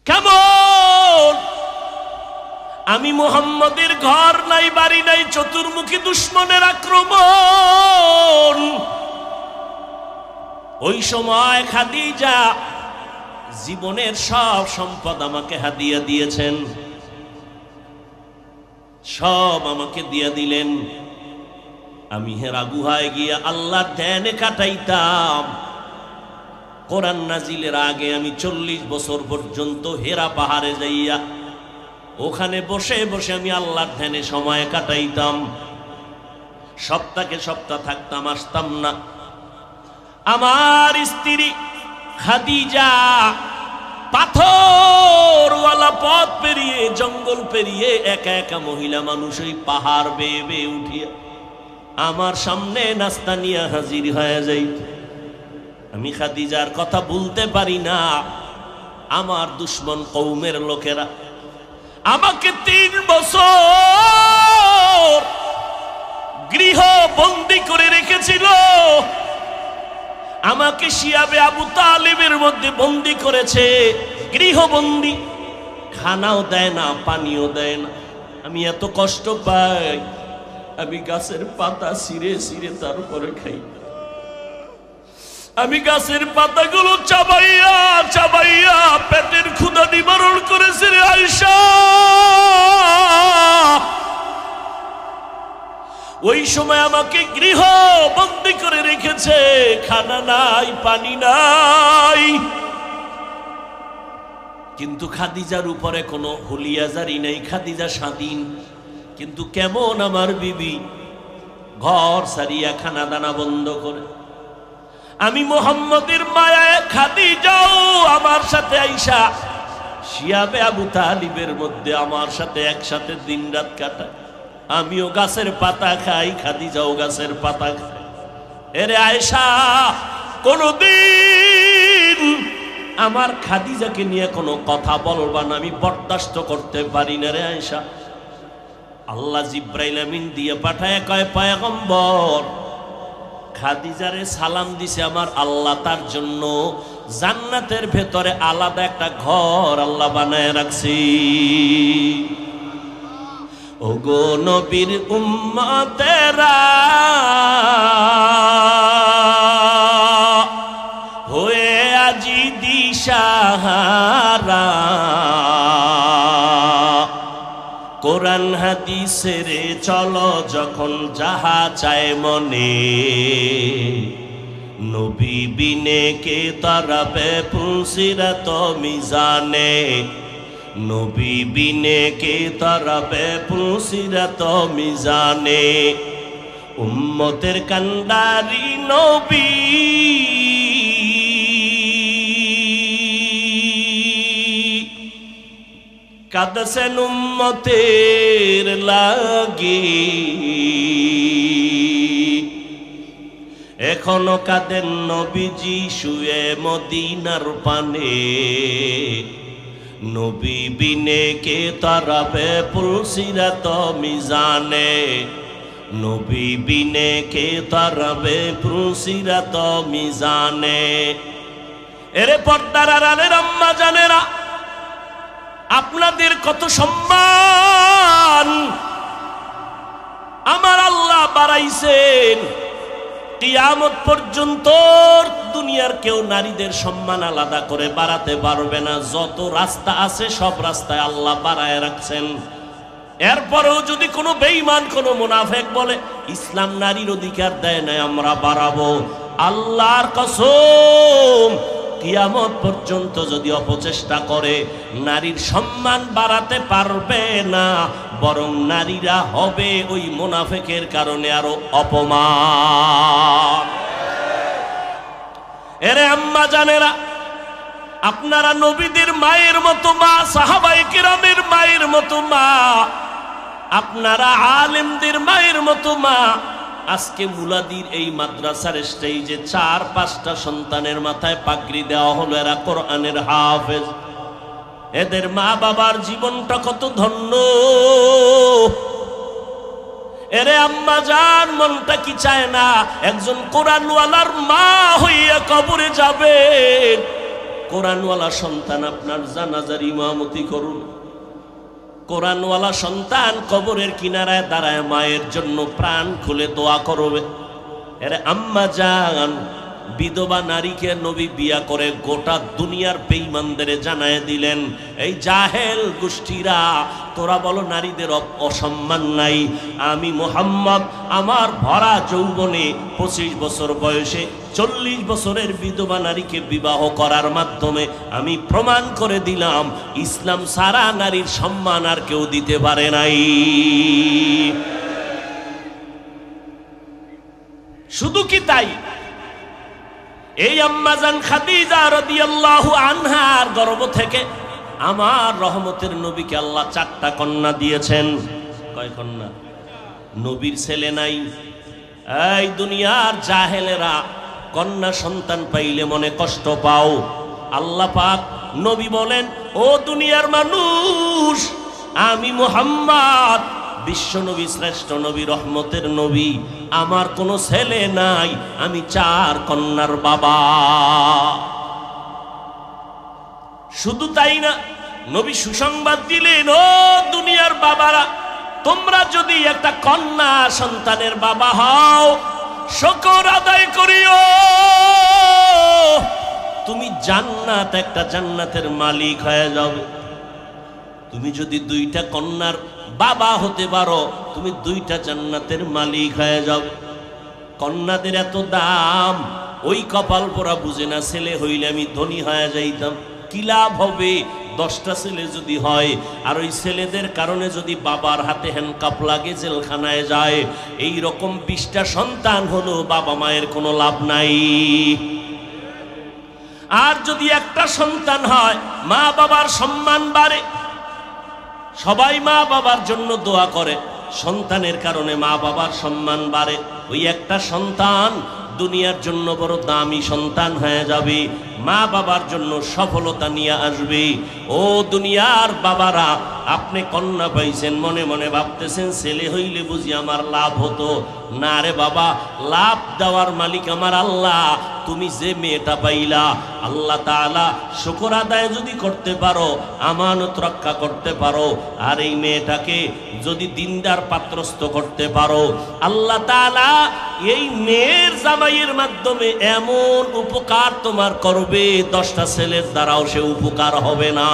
কেমন আমি মুহাম্মদের ঘর নাই বাড়ি নাই, চতুর্মুখী দুশমনের আক্রমণ। ওই সময় খাদিজা জীবনের সব সম্পদ আমাকে হাদিয়া দিয়েছেন, সব আমাকে দিয়ে দিলেন। আমি হেরা গুহায় গিয়া আল্লাহর ধ্যানে কাটাইতাম। কোরআন নাজিলের আগে আমি 40 বছর পর্যন্ত হেরা পাহাড়ে যাইয়া ওখানে বসে বসে আমি আল্লাহর ধ্যানে সময় কাটাইতাম। সপ্তাহে সপ্তাহ থাকতাম, আসতাম না। আমার স্ত্রী খাদিজা পাথরওয়ালা পথ পেরিয়ে, জঙ্গল পেরিয়ে একা একা মহিলা মানুষ ওই পাহাড় বেয়ে বেয়ে উঠিয়া আমার সামনে নাস্তা নিয়ে হাজির হয়ে যাইত। আমি খাদিজার কথা ভুলতে পারি না। আমার দুশ্মন কওমের লোকেরা আমাকে 3 বছর গৃহ বন্দী করে রেখেছিল। আমাকে শিয়াবে আবু তালিবের মধ্যে বন্দী করেছে, গৃহবন্দী। খানাও দেয় না, পানিও দেয় না। আমি এত কষ্ট পাই, আমি গাছের পাতা ছিঁড়ে ছিঁড়ে তারপরে খাই। আমি গাছের পাতাগুলো চাবাইয়া চাবাইয়া পেটের ক্ষুধা নিবারণ করেছি রে আয়েশা। ওই সময় আমাকে গৃহ বন্দী করে রেখেছে, খানা নাই, পানি নাই। কিন্তু খাদিজার উপরে কোনো হুলিয়াজারি নেই, খাদিজা স্বাধীন। কিন্তু কেমন আমার বিবি ঘর সারিয়া খানা দানা বন্ধ করে। আমি মুহাম্মদের মায়ায় খাদিজাও আমার সাথে আইসা শিয়াবে আবু তালিবের মধ্যে আমার সাথে একসাথে দিন রাত কাটায়। আমিও গাছের পাতা খাই, খাদিজাও গাছের পাতা খাই। এরে আয়েশা, কোনদিন আমার খাদিজাকে নিয়ে কোনো কথা বলবা না, আমি বরদাস্ত করতে পারি না রে আয়েশা। আল্লাহ জিব্রাইল আমিন দিয়ে পাঠায় কয়, পয়গম্বর খাদিজারে সালাম দিছে আমার আল্লাহ, তার জন্য জান্নাতের ভেতরে আলাদা একটা ঘর আল্লাহ বানায় রাখছি। ওগো নবীর উম্মতেরা হয়ে আজি দিশাহারা, কোরআন হাদিসের চলো যখন যাহা চায় মনে, নবী বিনে কে তারাবে পুলসিরাত মিজানে, নবী বিনে কে তারাবে পুলসিরাত মিজানে। উম্মতের কান্ডারি নবী কাঁদছেন উম্মতের লাগি, এখনো কাঁদেন নবীজি শুয়ে মদিনার পানে, নবী বিনে কে তারাবে পুলসিরাত মিজানে, নবী বিনে কে তারাবে পুলসিরাত মিজানে। এরে পর্দার আড়ালের আম্মা জানেরা, আপনাদের কত সম্মান আমার আল্লাহ বাড়াইছেন। কিয়ামত পর্যন্ত দুনিয়ার কেউ নারীদের সম্মান আলাদা করে বাড়াতে পারবে না। যত রাস্তা আছে সব রাস্তায় আল্লাহ বাড়ায় রাখছেন। এরপরেও যদি কোনো বেঈমান, কোনো মুনাফিক বলে ইসলাম নারীর অধিকার দেয় না, আমরা বাড়াবো, আল্লাহর কসম কিয়ামত পর্যন্ত যদি অপচেষ্টা করে নারীর সম্মান বাড়াতে পারবে না, বরং নারীরা হবে ওই মুনাফিকের কারণে আরো অপমান। এরে আম্মা জানেরা, আপনারা নবীদের মায়ের মতো মা, সাহাবায়ে কেরামের মায়ের মতো মা, আপনারা আলেমদের মায়ের মতো মা। আজকে মুলাদির এই মাদ্রাসার স্টেজে 4-5টা সন্তানের মাথায় পাগড়ি দেওয়া হলো, এরা কোরআনের হাফেজ। এদের মা বাবার জীবনটা কত ধন্য। এরে আম্মা জান, মনটা কি চায় না একজন কোরআনওয়ালার মা হইয়া কবরে যাবেন? কোরআনওয়ালা সন্তান আপনার জানাজার ইমামতি করুন। কোরআনওয়ালা সন্তান কবরের কিনারায় দাঁড়ায় মায়ের জন্য প্রাণ খুলে দোয়া করবে। এর আম্মা জান, বিধবা নারীকে নবী বিয়া করে গোটা দুনিয়ার বেঈমানদের জানায় দিলেন, এই জাহেল গোষ্ঠীরা, তোরা বলো নারীদের অসম্মান নাই, আমি মুহাম্মদ আমার ভরা যৌবনে 25 বছর বয়সে 40 বছরের বিধবা নারীকে বিবাহ করার মাধ্যমে আমি প্রমাণ করে দিলাম ইসলাম সারা নারীর সম্মান আর কেউ দিতে পারে নাই। শুধু কি তাই, এই আম্মাজান খাদিজা রাদিয়াল্লাহু আনহার গর্ভ থেকে আমার রহমতের নবীকে আল্লাহ 4টা কন্যা দিয়েছেন। কয় কন্যা? নবীর ছেলে নাই। এই দুনিয়ার জাহেলেরা কন্যা সন্তান পাইলে মনে কষ্ট পাও। আল্লাহ পাক নবী বলেন, ও দুনিয়ার মানুষ, আমি মুহাম্মদ বিশ্ব নবী, শ্রেষ্ঠ নবী, রহমতের নবী, আমার কোনো ছেলে নাই, আমি 4 কন্যার বাবা। শুধু তাই না, নবী সুসংবাদ দিলেন, ও দুনিয়ার বাবারা, তোমরা যদি একটা কন্যা সন্তানের বাবা হও, শুকর আদায় করিও, তুমি জান্নাত, একটা জান্নাতের মালিক হয়ে যাবে। তুমি যদি 2টা কন্যার বাবা হতে পারো, তুমি 2টা জান্নাতের মালিক হয়ে যাবে। কন্যাদের এত দাম, ওই কপাল পোড়া বুঝে না, ছেলে হইলে আমি ধনী হয়ে যাইতাম, কি লাভ হবে? 10টা ছেলে যদি হয় আর ওই ছেলেদের কারণে যদি বাবার হাতে হ্যান্ডকাপ লাগে, জেলখানায় যায়, এই রকম 20টা সন্তান হলো বাবা মায়ের কোনো লাভ নাই। আর যদি একটা সন্তান হয়, মা বাবার সম্মান বাড়ে। সবাই মা বাবার জন্য দোয়া করে, সন্তানের কারণে মা বাবার সম্মান বাড়ে। ওই একটা সন্তান দুনিয়ার জন্য বড় দামি সন্তান হয়ে যাবে, মা বাবার জন্য সফলতা নিয়ে আসবে। ও দুনিয়ার বাবারা, আপনি কন্যা পাইছেন, মনে মনে ভাবতেছেন ছেলে হইলে বুঝি আমার লাভ হতো। না রে বাবা, লাভ দেওয়ার মালিক আমার আল্লাহ। তুমি যে মেয়েটা পাইলা, আল্লাহ তাআলা শুকর আদায় যদি করতে পারো, আমানত রক্ষা করতে পারো, আর এই মেয়েটাকে যদি দিনদার পাত্রস্থ করতে পারো, আল্লাহ তাআলা এই মেয়ের জামাইয়ের মাধ্যমে এমন উপকার তোমার করবে, 10টা ছেলের দ্বারাও সে উপকার হবে না।